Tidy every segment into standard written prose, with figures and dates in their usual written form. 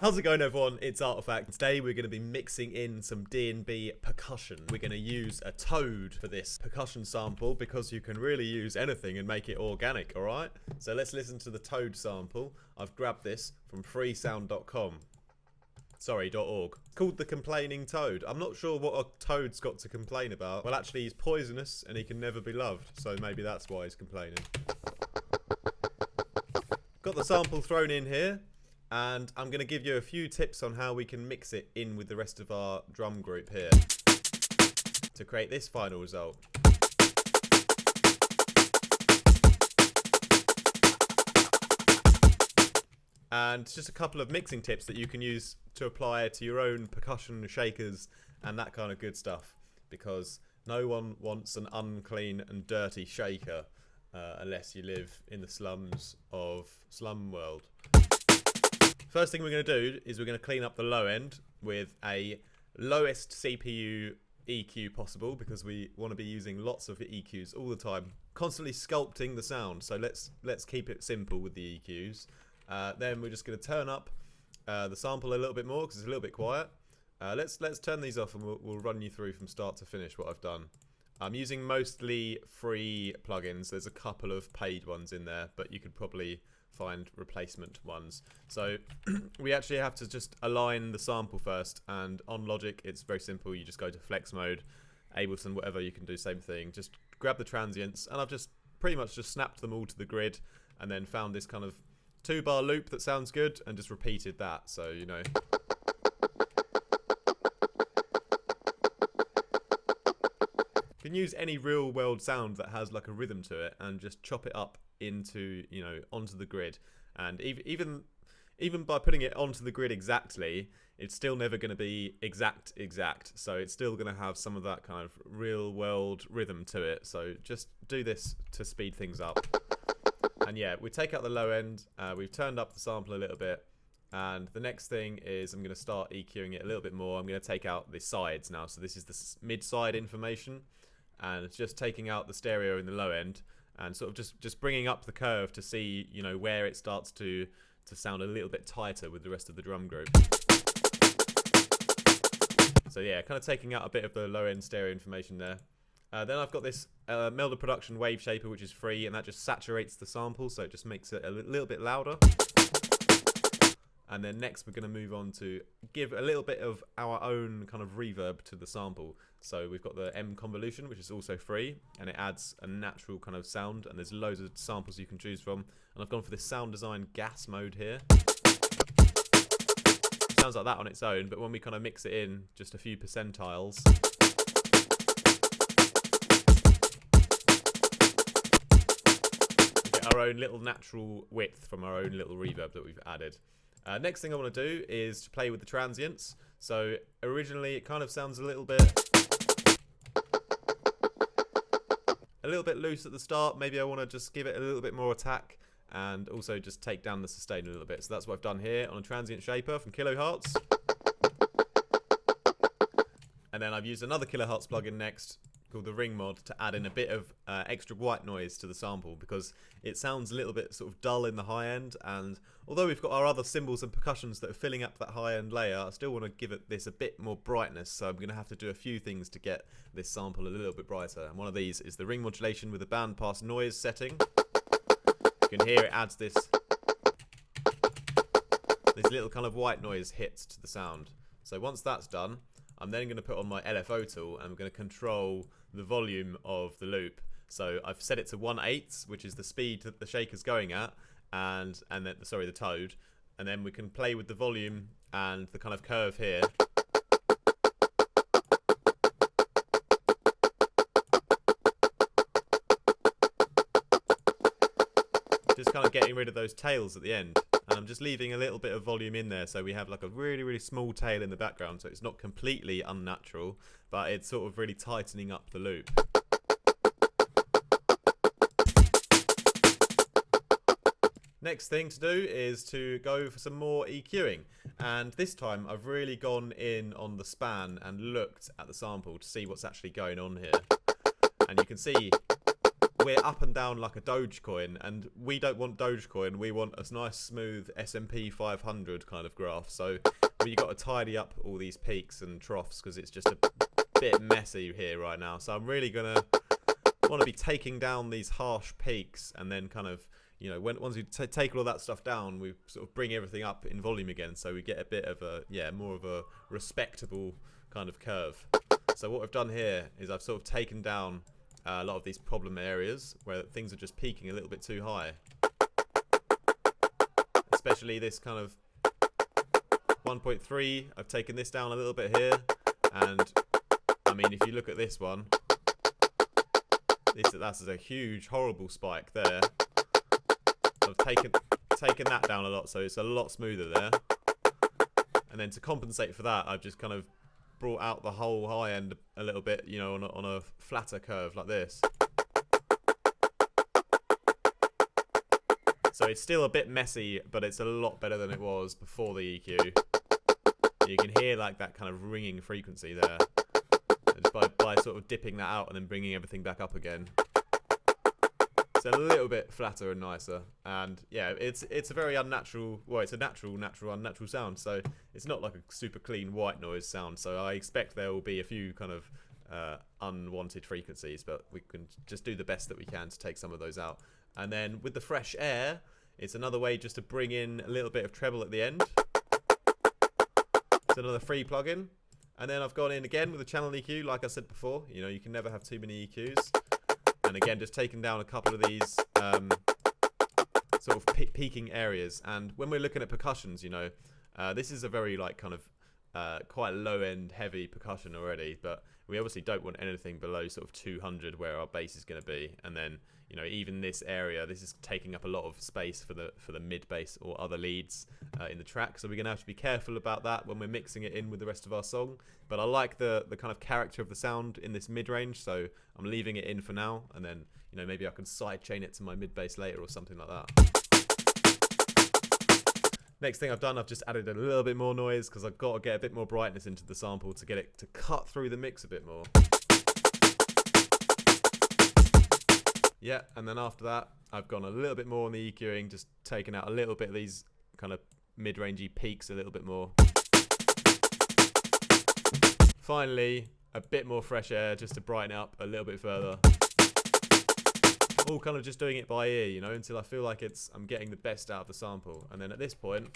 How's it going, everyone? It's Artifact. Today we're going to be mixing in some DNB Percussion. We're going to use a toad for this percussion sample because you can really use anything and make it organic, alright? So let's listen to the toad sample. I've grabbed this from freesound.com. Sorry, .org. It's called the complaining toad. I'm not sure what a toad's got to complain about. Well, actually, he's poisonous and he can never be loved, so maybe that's why he's complaining. Got the sample thrown in here, and I'm going to give you a few tips on how we can mix it in with the rest of our drum group here to create this final result. And just a couple of mixing tips that you can use to apply to your own percussion shakers and that kind of good stuff, because no one wants an unclean and dirty shaker unless you live in the slums of Slum World. First thing we're going to do is we're going to clean up the low end with a lowest CPU EQ possible, because we want to be using lots of EQs all the time, constantly sculpting the sound. So let's keep it simple with the EQs. Then we're just going to turn up the sample a little bit more because it's a little bit quiet. Let's turn these off and we'll run you through from start to finish what I've done. I'm using mostly free plugins. There's a couple of paid ones in there, but you could probably find replacement ones. So we actually have to just align the sample first, and on Logic it's very simple. You just go to flex mode, Ableton, whatever, you can do same thing. Just grab the transients, and I've just pretty much just snapped them all to the grid and then found this kind of 2-bar loop that sounds good and just repeated that. So, you know, you can use any real world sound that has like a rhythm to it and just chop it up into, you know, onto the grid. And even by putting it onto the grid exactly, it's still never going to be exact. So it's still going to have some of that kind of real world rhythm to it. So just do this to speed things up. And yeah, we take out the low end, we've turned up the sample a little bit, and the next thing is I'm going to start EQing it a little bit more. I'm going to take out the sides now. So this is the mid-side information, and it's just taking out the stereo in the low end and sort of just bringing up the curve to see, you know, where it starts to sound a little bit tighter with the rest of the drum group. So yeah, kind of taking out a bit of the low end stereo information there. Then I've got this Melda Production Wave Shaper, which is free, and that just saturates the sample, so it just makes it a little bit louder. And then next we're going to move on to give a little bit of our own kind of reverb to the sample. So we've got the M Convolution, which is also free, and it adds a natural kind of sound, and there's loads of samples you can choose from. And I've gone for this Sound Design Gas mode here. It sounds like that on its own, but when we kind of mix it in, just a few percentiles, our own little natural width from our own little reverb that we've added. Next thing I want to do is to play with the transients. So originally it kind of sounds a little bit loose at the start. Maybe I want to just give it a little bit more attack and also just take down the sustain a little bit. So that's what I've done here on a transient shaper from Kilohertz. And then I've used another Kilohertz plugin next, called the Ring Mod, to add in a bit of extra white noise to the sample, because it sounds a little bit sort of dull in the high end, and although we've got our other cymbals and percussions that are filling up that high end layer, I still want to give this a bit more brightness, so I'm going to have to do a few things to get this sample a little bit brighter. And one of these is the ring modulation with the bandpass noise setting. You can hear it adds this little kind of white noise hits to the sound. So once that's done, I'm then going to put on my LFO tool and I'm going to control the volume of the loop. So I've set it to 1/8, which is the speed that the shaker's going at, and then the toad, and then we can play with the volume and the kind of curve here. Just kind of getting rid of those tails at the end. And I'm just leaving a little bit of volume in there, so we have like a really, really small tail in the background, so it's not completely unnatural, but it's sort of really tightening up the loop. Next thing to do is to go for some more EQing, and this time I've really gone in on the span and looked at the sample to see what's actually going on here. And you can see we're up and down like a Dogecoin, and we don't want Dogecoin. We want a nice smooth S&P 500 kind of graph. So we got to tidy up all these peaks and troughs because it's just a bit messy here right now. So I'm really gonna want to be taking down these harsh peaks, and then kind of, you know, once we take all that stuff down, we sort of bring everything up in volume again, so we get a bit of a, more of a respectable kind of curve. So what I've done here is I've sort of taken down a lot of these problem areas where things are just peaking a little bit too high. Especially this kind of 1.3, I've taken this down a little bit here, and I mean, if you look at this one, that's a huge, horrible spike there. I've taken that down a lot, so it's a lot smoother there. And then to compensate for that, I've just kind of brought out the whole high end a little bit, you know, on a flatter curve like this. So it's still a bit messy, but it's a lot better than it was before the EQ. You can hear like that kind of ringing frequency there, just by sort of dipping that out and then bringing everything back up again. It's a little bit flatter and nicer, and yeah, it's a very unnatural. Well, it's a natural unnatural sound. So it's not like a super clean white noise sound. So I expect there will be a few kind of unwanted frequencies, but we can just do the best that we can to take some of those out. And then with the fresh air, it's another way just to bring in a little bit of treble at the end. It's another free plugin. And then I've gone in again with a channel EQ, like I said before. You know, you can never have too many EQs. And again, just taking down a couple of these sort of peaking areas. And when we're looking at percussions, you know, this is a very like kind of quite low end heavy percussion already, but we obviously don't want anything below sort of 200 where our bass is going to be. And then, you know, even this area, this is taking up a lot of space for the mid bass or other leads in the track. So we're going to have to be careful about that when we're mixing it in with the rest of our song. But I like the kind of character of the sound in this mid range, so I'm leaving it in for now. And then, you know, maybe I can side chain it to my mid bass later or something like that. Next thing I've done, I've just added a little bit more noise because I've got to get a bit more brightness into the sample to get it to cut through the mix a bit more. Yeah, and then after that, I've gone a little bit more on the EQing, just taking out a little bit of these kind of mid-rangey peaks a little bit more. Finally, a bit more fresh air just to brighten it up a little bit further. All kind of just doing it by ear, you know, until I feel like I'm getting the best out of the sample. And then at this point,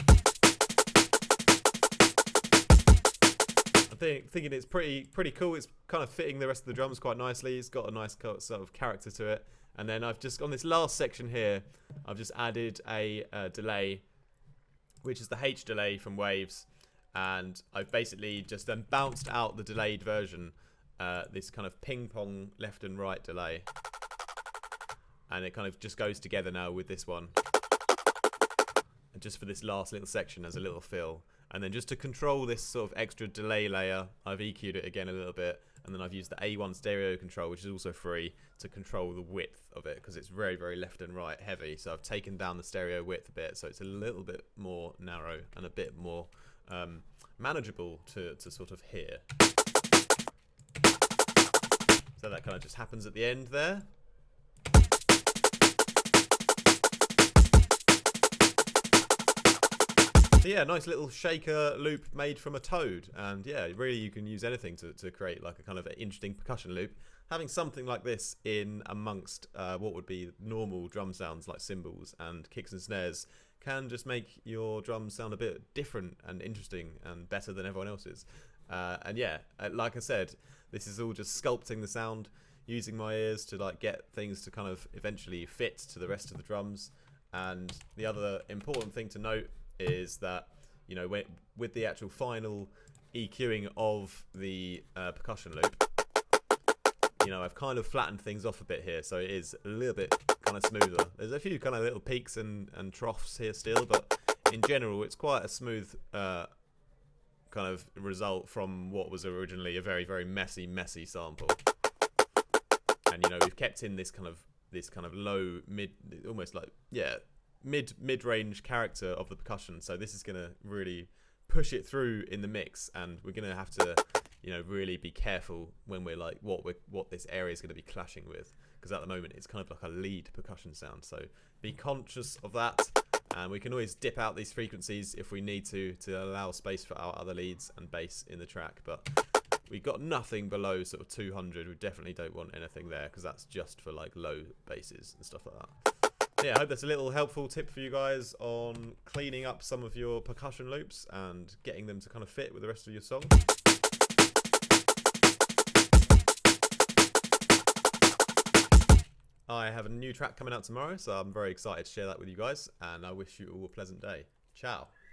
I'm thinking it's pretty cool. It's kind of fitting the rest of the drums quite nicely. It's got a nice sort of character to it. And then I've just, on this last section here, I've just added a delay, which is the H delay from Waves. And I've basically just then bounced out the delayed version, this kind of ping pong left and right delay. And it kind of just goes together now with this one. And just for this last little section as a little fill. And then just to control this sort of extra delay layer, I've EQ'd it again a little bit. And then I've used the A1 stereo control, which is also free, to control the width of it, because it's very, very left and right heavy. So I've taken down the stereo width a bit, so it's a little bit more narrow and a bit more manageable to sort of hear. So that kind of just happens at the end there. So yeah, nice little shaker loop made from a toad, and yeah, really you can use anything to create like a kind of interesting percussion loop. Having something like this in amongst what would be normal drum sounds like cymbals and kicks and snares can just make your drums sound a bit different and interesting and better than everyone else's. And yeah, like I said, this is all just sculpting the sound, using my ears to like get things to kind of eventually fit to the rest of the drums. And the other important thing to note is that, you know, with the actual final EQing of the percussion loop, you know, I've kind of flattened things off a bit here, so it is a little bit kind of smoother. There's a few kind of little peaks and troughs here still, but in general it's quite a smooth kind of result from what was originally a very, very messy sample. And you know, we've kept in this kind of low mid, almost like, yeah, mid-range character of the percussion, so this is going to really push it through in the mix, and we're going to have to, you know, really be careful when we're like what this area is going to be clashing with, because at the moment it's kind of like a lead percussion sound. So be conscious of that, and we can always dip out these frequencies if we need to allow space for our other leads and bass in the track. But we got nothing below sort of 200. We definitely don't want anything there, because that's just for like low basses and stuff like that. Yeah, I hope that's a little helpful tip for you guys on cleaning up some of your percussion loops and getting them to kind of fit with the rest of your song. I have a new track coming out tomorrow, so I'm very excited to share that with you guys, and I wish you all a pleasant day. Ciao.